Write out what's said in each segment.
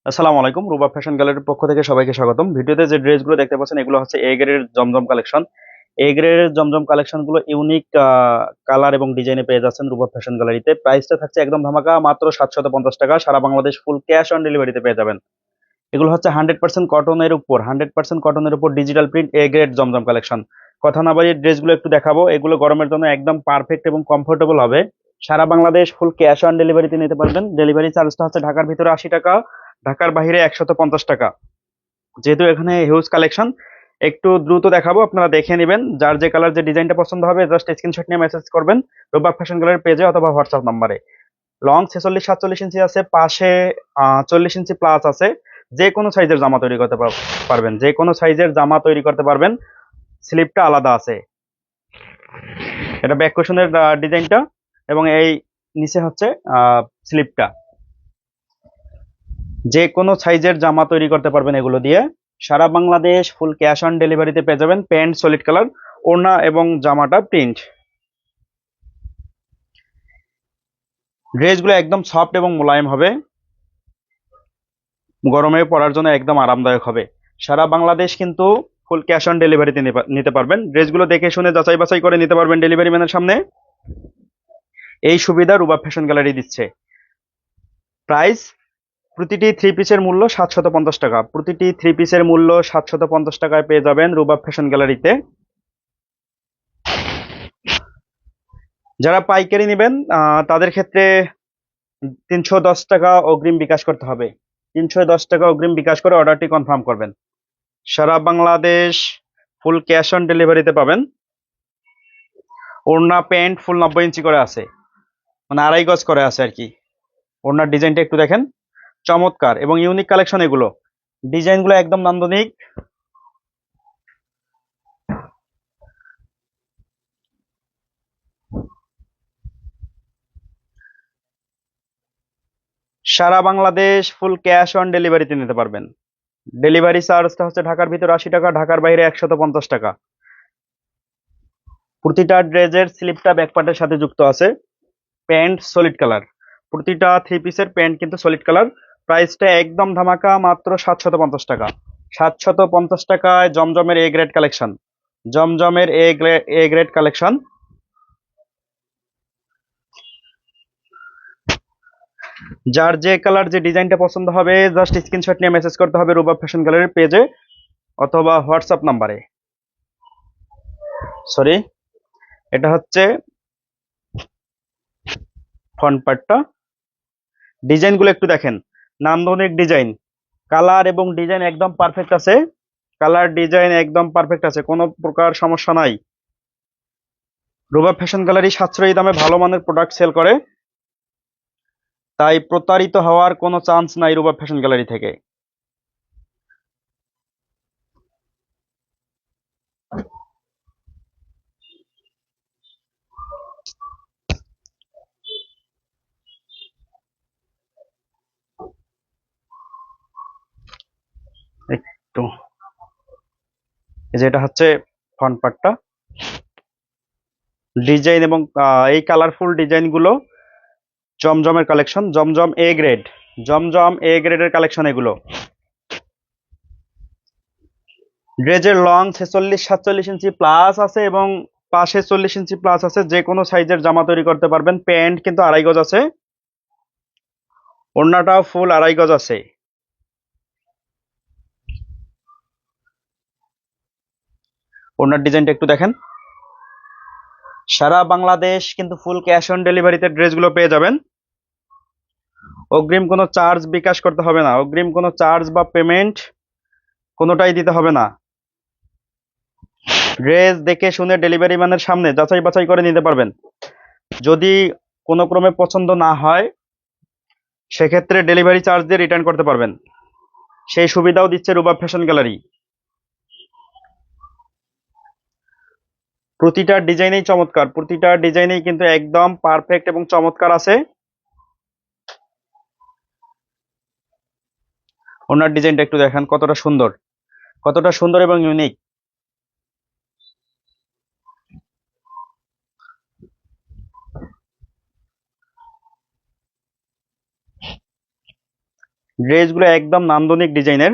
আসসালামু আলাইকুম। রুবা ফ্যাশন গ্যালারির পক্ষ থেকে সবাইকে স্বাগতম। ভিডিওতে যে ড্রেসগুলো দেখতে পাচ্ছেন এগুলো হচ্ছে এ গ্রেডের জমজম কালেকশন। এ গ্রেডের জমজম কালেকশন গুলো ইউনিক কালার এবং ডিজাইনে পেয়ে যাচ্ছেন রুবা ফ্যাশন গ্যালারিতে। প্রাইসটা থাকছে একদম ধামাকা, মাত্র 750 টাকা। সারা বাংলাদেশ ফুল ক্যাশ অন ডেলিভারিতে পেয়ে যাবেন। এগুলো হচ্ছে 100% কটনের উপর digital print A grade Zamzam collection. কথা না বাড়িয়ে ড্রেসগুলো একটু দেখাবো। এগুলো গরমের জন্য একদম পারফেক্ট এবং কমফোর্টেবল হবে। সারা বাংলাদেশ ফুল ক্যাশ অন ডেলিভারিতে নিতে পারবেন। ডেলিভারি চার্জটা হচ্ছে ঢাকার ভিতরে 80 টাকা, ঢাকার বাইরে 150 টাকা। যেহেতু এখানে হিউজ কালেকশন, একটু দ্রুত দেখাবো, আপনারা দেখে নেবেন। যার যে কালার যে ডিজাইনটা পছন্দ হবে জাস্ট স্ক্রিনশট নিয়ে মেসেজ করবেন রোববাক ফ্যাশন গ্যালারির পেজে অথবা হোয়াটসঅ্যাপ নাম্বারে। লং 46-47 ইঞ্চি আছে, পাশে 40 ইঞ্চি প্লাস আছে। যে কোনো সাইজের জামা তৈরি করতে পারবেন, যে কোনো সাইজের জামা তৈরি করতে পারবেন। স্লিপটা আলাদা আছে, এটা ব্যাক কুশনের ডিজাইনটা, এবং এই নিচে হচ্ছে স্লিপটা। যে কোনো সাইজের জামা তৈরি করতে পারবেন এগুলো দিয়ে। সারা বাংলাদেশ ফুল ক্যাশ অন ডেলিভারিতে পেয়ে যাবেন। প্যান্ট সলিড কালার, ওড়না এবং জামাটা প্রিন্ট। ড্রেসগুলো একদম সফট এবং মোলায়েম হবে, গরমে পরার জন্য একদম আরামদায়ক হবে। সারা বাংলাদেশ কিন্তু ফুল ক্যাশ অন ডেলিভারিতে নিতে পারবেন। ড্রেসগুলো দেখে শুনে যাচাই বাছাই করে নিতে পারবেন ডেলিভারি ম্যানের সামনে। এই সুবিধা রুবা ফ্যাশন গ্যালারি দিচ্ছে। প্রাইস, প্রতিটি থ্রি পিসের মূল্য 750 টাকা। প্রতিটি থ্রি পিসের মূল্য 750 টাকায় পেয়ে যাবেন রুবা ফ্যাশন গ্যালারিতে। যারা পাইকারি নেবেন তাদের ক্ষেত্রে 310 টাকা অগ্রিম বিকাশ করতে হবে। 310 টাকা অগ্রিম বিকাশ করে অর্ডারটি কনফার্ম করবেন। সারা বাংলাদেশ ফুল ক্যাশ অন ডেলিভারিতে পাবেন। ওড়না প্যান্ট ফুল 90 ইঞ্চি করে আছে, মানে আড়াই গজ করে আছে আর কি। ওড়নার ডিজাইনটা একটু দেখেন, চমৎকার এবং ইউনিক কালেকশন এগুলো। ডিজাইনগুলো একদম নান্দনিক। সারা বাংলাদেশ ফুল ক্যাশ অন ডেলিভারিতে নিতে পারবেন। ডেলিভারি চার্জটা হচ্ছে ঢাকার ভিতর 80 টাকা, ঢাকার বাইরে 150 টাকা। প্রতিটা ড্রেসের স্লিপটা ব্যাকপার্টের সাথে যুক্ত আছে। প্যান্ট সলিড কালার, প্রতিটা থ্রি পিসের প্যান্ট কিন্তু সলিড কালার। প্রাইসটা একদম ধামাকা, মাত্র 750 টাকা। 750 টাকায় জমজমের এ গ্রেড কালেকশন। জমজমের এ গ্রেড কালেকশন। যার যে কালার যে ডিজাইনটা পছন্দ হবে জাস্ট স্ক্রিনশট নিয়ে মেসেজ করতে হবে রুবাব ফ্যাশন গ্যালারির পেজে অথবা হোয়াটসঅ্যাপ নাম্বারে। সরি, এটা হচ্ছে ফ্রন্ট পার্টটা। ডিজাইনগুলো একটু দেখেন, নান্দনিক ডিজাইন। কালার এবং ডিজাইন একদম পারফেক্ট আছে। কালার ডিজাইন একদম পারফেক্ট আছে, কোনো প্রকার সমস্যা নাই। রুবাব ফ্যাশন গ্যালারি সাশ্রয়ী দামে ভালো মানের প্রোডাক্ট সেল করে, তাই প্রতারিত হওয়ার কোনো চান্স নাই রুবাব ফ্যাশন গ্যালারি থেকে। একটু, এই যে এটা হচ্ছে ফ্রন্ট পার্টটা। ডিজাইন এবং এই কালারফুল ডিজাইনগুলো জমজমের কালেকশন, জমজম এ গ্রেড। জমজম এ গ্রেডের কালেকশন এগুলো। ড্রেজের লং 46-47 ইঞ্চি প্লাস আছে এবং পাশে 40 ইঞ্চি প্লাস আছে। যে কোনো সাইজের জামা তৈরি করতে পারবেন। প্যান্ট কিন্তু আড়াই গজ আছে, ওড়নাটাও ফুল আড়াই গজ আছে। ওড়নার ডিজাইনটা একটু দেখেন। সারা বাংলাদেশ কিন্তু ফুল ক্যাশ অন ডেলিভারিতে ড্রেসগুলো পেয়ে যাবেন। অগ্রিম কোনো চার্জ বিকাশ করতে হবে না, অগ্রিম কোনো চার্জ বা পেমেন্ট কোনোটাই দিতে হবে না। ড্রেস দেখে শুনে ডেলিভারি ম্যানের সামনে যাচাই বাছাই করে নিতে পারবেন। যদি কোনো ক্রমে পছন্দ না হয় সেক্ষেত্রে ডেলিভারি চার্জ দিয়ে রিটার্ন করতে পারবেন। সেই সুবিধাও দিচ্ছে রুবাব ফ্যাশন গ্যালারি। প্রতিটা ডিজাইনেই চমৎকার, প্রতিটা ডিজাইনেই কিন্তু একদম পারফেক্ট এবং চমৎকার আছে। ওনার ডিজাইনটা একটু দেখেন, কতটা সুন্দর, কতটা সুন্দর এবং ইউনিক। ড্রেসগুলো একদম নান্দনিক ডিজাইনের।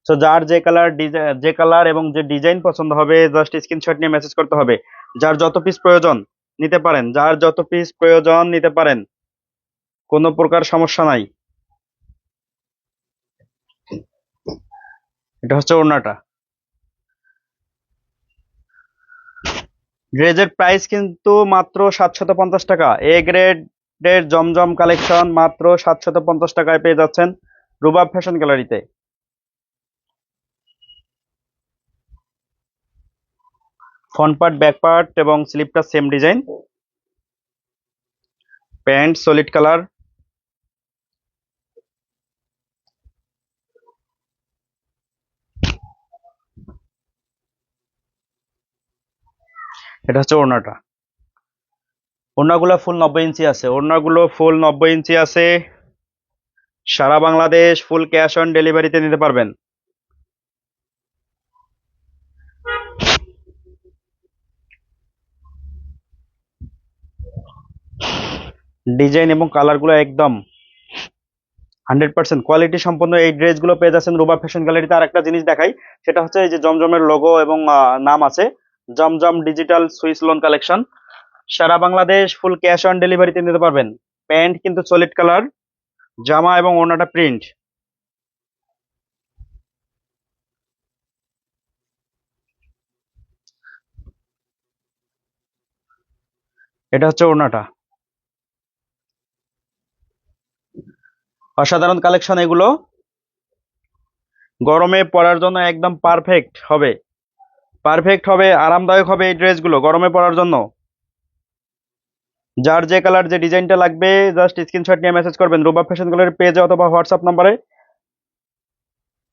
তো যার যে কালার এবং যে ডিজাইন পছন্দ হবে জাস্ট স্ক্রিনশট নিয়ে মেসেজ করতে হবে। যার যত পিস প্রয়োজন নিতে পারেন, যার যত পিস প্রয়োজন নিতে পারেন, কোনো প্রকার সমস্যা নাই। এটা হচ্ছে ওড়নাটা। ড্রেসের প্রাইস কিন্তু মাত্র 750 টাকা। এ গ্রেডের জমজম কালেকশন মাত্র 750 টাকায় পেয়ে যাচ্ছেন রুবাব ফ্যাশন গ্যালারিতে। ফ্রন্ট পার্ট, ব্যাক পার্ট এবং স্লিপটা same design. Pant solid colour. এটা হচ্ছে ওড়নাটা। ওড়নাগুলো ফুল 90 ইঞ্চি আছে। সারা বাংলাদেশ ফুল ক্যাশ অন ডেলিভারিতে নিতে পারবেন। ডিজাইন এবং কালারগুলো একদম 100% কোয়ালিটি সম্পন্ন এই ড্রেসগুলো পেয়ে যাচ্ছেন রুবা ফ্যাশন গ্যালারিতে। আর একটা জিনিস দেখাই, সেটা হচ্ছে এই যে জমজমের লোগো এবং নাম আছে Zamzam digital Swiss lawn collection. সারা বাংলাদেশ ফুল ক্যাশ অন ডেলিভারিতে নিতে পারবেন। প্যান্ট কিন্তু সলিড কালার, জামা এবং ওড়নাটা প্রিন্ট। এটা হচ্ছে ওড়নাটা। অসাধারণ কালেকশন এগুলো, গরমে পরার জন্য একদম পারফেক্ট হবে, আরামদায়ক হবে এই ড্রেসগুলো গরমে পরার জন্য। যার যে কালার যে ডিজাইনটা লাগবে জাস্ট স্ক্রিনশট নিয়ে মেসেজ করবেন রুবা ফ্যাশন গ্যালারির পেজে অথবা হোয়াটসঅ্যাপ নাম্বারে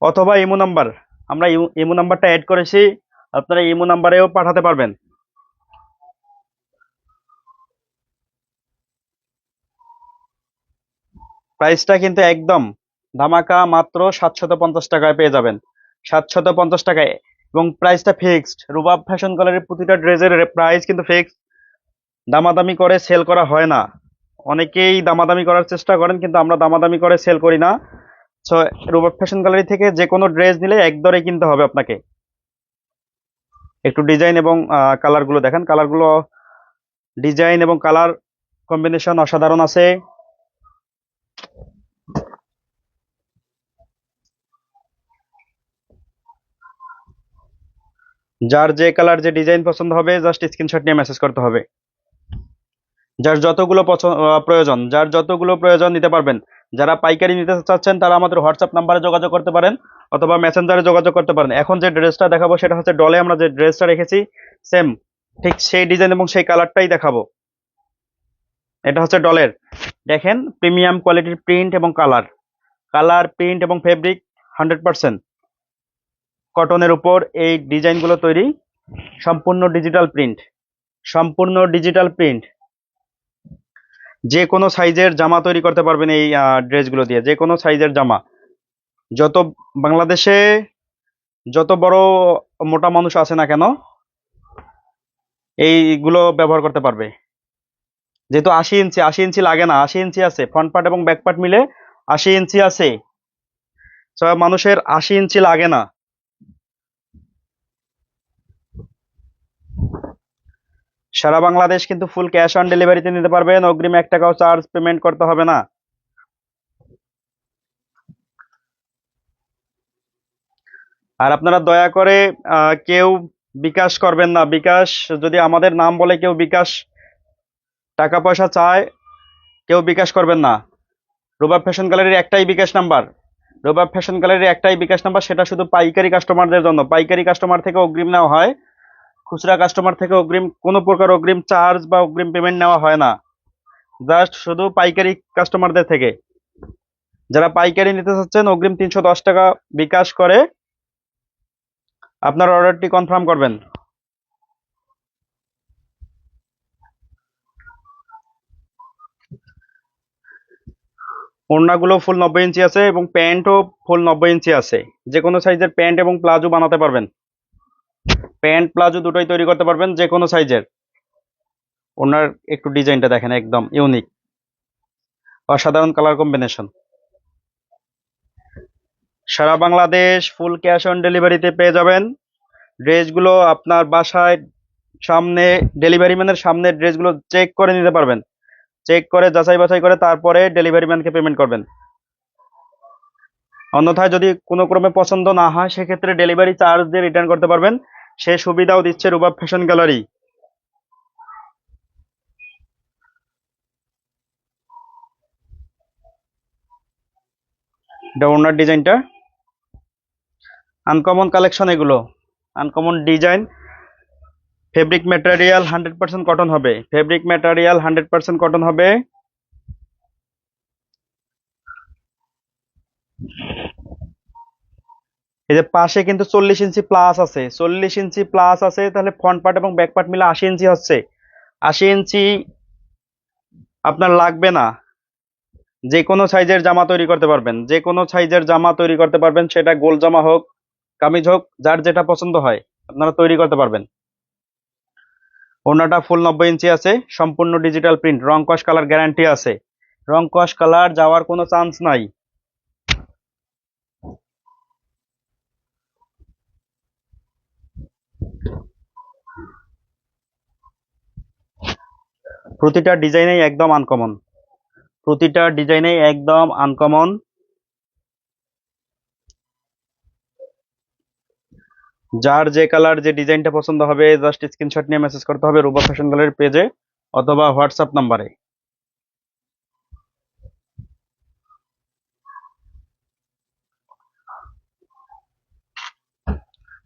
অথবা ইমো নাম্বার। আমরা ইমো নাম্বারটা অ্যাড করেছি, আপনারা ইমো নাম্বারেও পাঠাতে পারবেন। প্রাইসটা কিন্তু একদম ধামাকা, মাত্র 750 টাকায় পেয়ে যাবেন। 750 টাকায়, এবং প্রাইসটা ফিক্সড। রুবাব ফ্যাশন গ্যালারির প্রতিটা ড্রেসের প্রাইস কিন্তু ফিক্সড। দামাদামি করে সেল করা হয় না। অনেকেই দামাদামি করার চেষ্টা করেন, কিন্তু আমরা দামাদামি করে সেল করি না। সো রুবাব ফ্যাশন গ্যালারি থেকে যে কোনো ড্রেস নিলে এক দরে কিনতে হবে আপনাকে। একটু ডিজাইন এবং কালারগুলো দেখেন, কালারগুলো ডিজাইন এবং কালার কম্বিনেশন অসাধারণ আছে। যার যে কালার যে ডিজাইন পছন্দ হবে জাস্ট স্ক্রিনশট নিয়ে মেসেজ করতে হবে। যার যতগুলো প্রয়োজন নিতে পারবেন। যারা পাইকারি নিতে চাচ্ছেন তারা আমাদের হোয়াটসঅ্যাপ নাম্বারে যোগাযোগ করতে পারেন অথবা মেসেঞ্জারে যোগাযোগ করতে পারেন। এখন যে ড্রেসটা দেখাবো সেটা হচ্ছে ডলে আমরা যে ড্রেসটা রেখেছি সেম ঠিক সেই ডিজাইন এবং সেই কালারটাই দেখাবো। এটা হচ্ছে ডলের। দেখেন প্রিমিয়াম কোয়ালিটির প্রিন্ট এবং প্রিন্ট এবং ফেব্রিক 100% কটনের উপর এই ডিজাইনগুলো তৈরি। সম্পূর্ণ ডিজিটাল প্রিন্ট। যে কোনো সাইজের জামা তৈরি করতে পারবেন এই ড্রেসগুলো দিয়ে, যে কোনো সাইজের জামা। যত বাংলাদেশে যত বড় মোটা মানুষ আছে না কেন এইগুলো ব্যবহার করতে পারবে। যেহেতু 80 ইঞ্চি লাগে না, 80 ইঞ্চি আছে, ফ্রন্ট পার্ট এবং ব্যাক পার্ট মিলে 80 ইঞ্চি আছে। সব মানুষের 80 ইঞ্চি লাগে না। সারা বাংলাদেশ কিন্তু ফুল ক্যাশ অন ডেলিভারিতে নিতে পারবেন, অগ্রিম 1 টাকাও চার্জ পেমেন্ট করতে হবে না। আর আপনারা দয়া করে কেউ বিকাশ করবেন না। বিকাশ যদি আমাদের নাম বলে কেউ বিকাশ টাকা পয়সা চায়, কেউ বিকাশ করবেন না। রুবাব ফ্যাশন গ্যালারির একটাই বিকাশ নাম্বার, সেটা শুধু পাইকারি কাস্টমারদের জন্য। পাইকারি কাস্টমার থেকে অগ্রিম নেওয়া হয়, খুচরা কাস্টমার থেকে কোনো প্রকার অগ্রিম চার্জ বা অগ্রিম পেমেন্ট নেওয়া হয় না। জাস্ট শুধু পাইকারি কাস্টমারদের থেকে। যারা পাইকারি নিতে চাচ্ছেন অগ্রিম 310 টাকা বিকাশ করে আপনার অর্ডারটি কনফার্ম করবেন। ওড়নাগুলো ফুল 90 ইঞ্চি আছে এবং প্যান্টও ফুল 90 ইঞ্চি আছে। যে কোনো সাইজের প্যান্ট এবং প্লাজো বানাতে পারবেন। প্যান্ট প্লাজো দুটোই তৈরি করতে পারবেন যে কোনো সাইজের। ওনার একটু ডিজাইনটা দেখেন, একদম ইউনিক, অসাধারণ কালার কম্বিনেশন। সারা বাংলাদেশ ফুল ক্যাশ অন ডেলিভারিতে পেয়ে যাবেন। ড্রেসগুলো আপনার বাসায় সামনে, ডেলিভারি ম্যানের সামনে ড্রেসগুলো চেক করে নিতে পারবেন। চেক করে যাচাই বাছাই করে তারপরে ডেলিভারি ম্যানকে পেমেন্ট করবেন। অন্যথায় যদি কোনো ক্রমে পছন্দ না হয় সেক্ষেত্রে ডেলিভারি চার্জ দিয়ে রিটার্ন করতে পারবেন। সে সুবিধাও দিচ্ছে রুবাব ফ্যাশন গ্যালারি। এটা ওনার ডিজাইনটা আনকমন কালেকশন, এগুলো uncommon design. Fabric material 100% cotton হবে, ফেব্রিক ম্যাটেরিয়াল 100% কটন হবে। এই যে পাশে কিন্তু 40 ইঞ্চি প্লাস আছে, 40 ইঞ্চি প্লাস আছে, তাহলে ফ্রন্ট পার্ট এবং ব্যাক পার্ট মিলে 80 ইঞ্চি হচ্ছে। 80 ইঞ্চি আপনার লাগবে না, যে কোনো সাইজের জামা তৈরি করতে পারবেন, যে কোনো সাইজের জামা তৈরি করতে পারবেন, সেটা গোল জামা হোক কামিজ হোক, যার যেটা পছন্দ হয় আপনারা তৈরি করতে পারবেন। ওড়নাটা ফুল 90 ইঞ্চি আছে, সম্পূর্ণ ডিজিটাল প্রিন্ট, রং কস কালার গ্যারান্টি আছে, রং কস কালার যাওয়ার কোনো চান্স নাই। প্রতিটা ডিজাইনেই একদম আনকমন, প্রতিটা ডিজাইনেই একদম আনকমন। যার যে কালার যে ডিজাইনটা পছন্দ হবে জাস্ট স্ক্রিনশট নিয়ে মেসেজ করতে হবে রুবা ফ্যাশন গ্যালারির পেজে অথবা হোয়াটসঅ্যাপ নাম্বারে।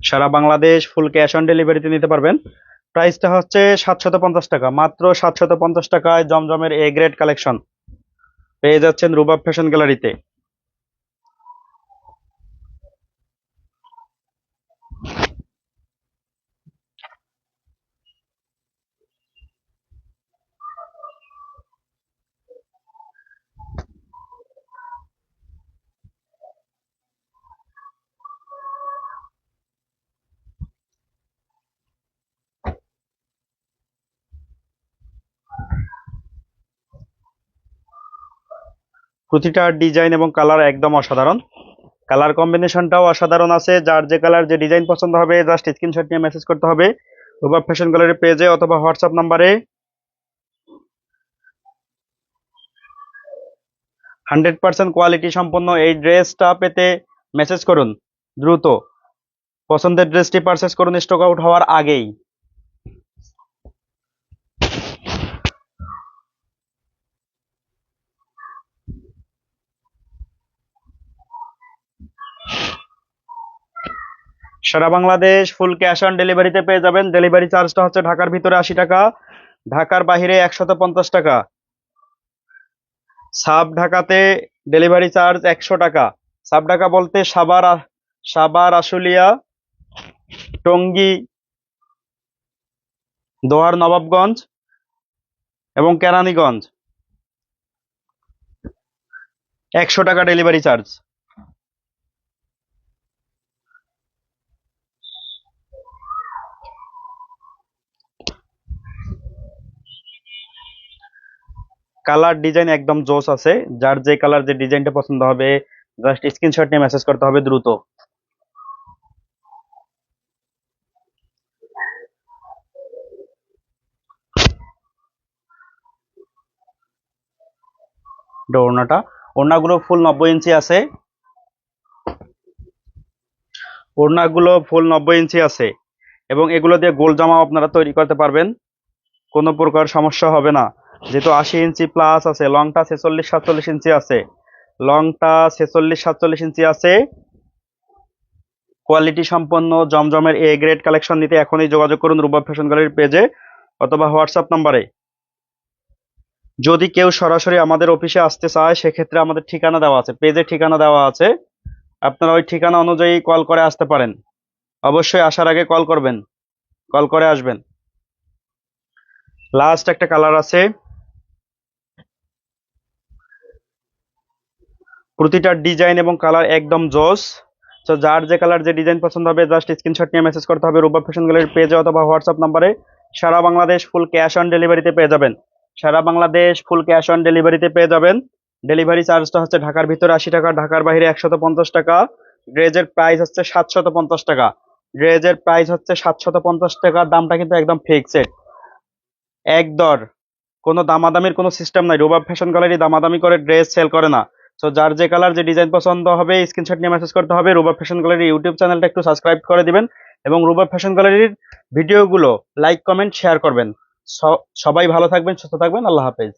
সারা বাংলাদেশ ফুল ক্যাশ অন ডেলিভারিতে নিতে পারবেন। প্রাইসটা হচ্ছে 750 টাকা, মাত্র 750 টাকায় জমজমের এ গ্রেড কালেকশন পেয়ে যাচ্ছেন রুবাব ফ্যাশন গ্যালারিতে। প্রতিটা ডিজাইন এবং কালার একদম অসাধারণ, কালার কম্বিনেশনটাও অসাধারণ আছে। যার যে কালার যে ডিজাইন পছন্দ হবে জাস্ট স্ক্রিনশট নিয়ে মেসেজ করতে হবে রুবাব ফ্যাশন গ্যালারির পেজে অথবা হোয়াটসঅ্যাপ নাম্বারে। 100% কোয়ালিটি সম্পন্ন এই ড্রেসটা পেতে মেসেজ করুন দ্রুত, পছন্দের ড্রেসটি পারচেস করুন স্টক আউট হওয়ার আগেই। সারা বাংলাদেশ ফুল ক্যাশ অন ডেলিভারিতে পেয়ে যাবেন। ডেলিভারি চার্জটা হচ্ছে ঢাকার ভিতরে 80 টাকা, ঢাকার বাইরে 150 টাকা। সাব ঢাকাতে ডেলিভারি চার্জ 100 টাকা। সাব ঢাকা বলতে সাভার, সাভার, আশুলিয়া, টঙ্গী, দোহার, নবাবগঞ্জ এবং কেরানীগঞ্জ 100 টাকা ডেলিভারি চার্জ। কালার ডিজাইন একদম জোস আছে, যার যে কালার যে ডিজাইনটা পছন্দ হবে জাস্ট স্ক্রিনশট নিয়ে মেসেজ করতে হবে দ্রুত। এটা ওড়নাটা, ওড়নাগুলো ফুল 90 ইঞ্চি আছে, ওড়নাগুলো ফুল 90 ইঞ্চি আছে এবং এগুলো দিয়ে গোল জামাও আপনারা তৈরি করতে পারবেন, কোনো প্রকার সমস্যা হবে না। যেহেতু 80 ইঞ্চি প্লাস আছে, লংটা 46-47 ইঞ্চি আছে, লংটা 46-47 ইঞ্চি আছে। কোয়ালিটি সম্পন্ন জমজমের এ গ্রেড কালেকশন নিতে এখনই যোগাযোগ করুন রুবাব ফ্যাশন গ্যালারির পেজে অথবা হোয়াটসঅ্যাপ নাম্বারে। যদি কেউ সরাসরি আমাদের অফিসে আসতে চায় সেক্ষেত্রে আমাদের ঠিকানা দেওয়া আছে, পেজে ঠিকানা দেওয়া আছে, আপনারা ওই ঠিকানা অনুযায়ী কল করে আসতে পারেন। অবশ্যই আসার আগে কল করবেন, কল করে আসবেন। লাস্ট একটা কালার আছে, প্রতিটা ডিজাইন এবং কালার একদম জোস। তো যার যে কালার যে ডিজাইন পছন্দ হবে জাস্ট স্ক্রিনশট নিয়ে মেসেজ করতে হবে রুবাব ফ্যাশন গ্যালারির পেজে অথবা হোয়াটসঅ্যাপ নাম্বারে। সারা বাংলাদেশ ফুল ক্যাশ অন ডেলিভারিতে পেয়ে যাবেন, সারা বাংলাদেশ ফুল ক্যাশ অন ডেলিভারিতে পেয়ে যাবেন। ডেলিভারি চার্জটা হচ্ছে ঢাকার ভিতরে 80 টাকা, ঢাকার বাইরে 150 টাকা। ড্রেজের প্রাইস হচ্ছে 750 টাকা। ড্রেজের প্রাইস হচ্ছে 750 টাকা, দামটা কিন্তু একদম ফিক্সড, এক দর, কোনো দামাদামির কোনো সিস্টেম নাই। রুবাব ফ্যাশন গ্যালারি দামাদামি করে ড্রেস সেল করে না। সো যার যে কালার যে ডিজাইন পছন্দ হবে স্ক্রিনশট নিয়ে মেসেজ করতে হবে। রুবাব ফ্যাশন গ্যালারি ইউটিউব চ্যানেলটা একটু সাবস্ক্রাইব করে দিবেন এবং রুবাব ফ্যাশন গ্যালারির ভিডিওগুলো লাইক কমেন্ট শেয়ার করবেন। সবাই ভালো থাকবেন, সুস্থ থাকবেন, আল্লাহ হাফেজ।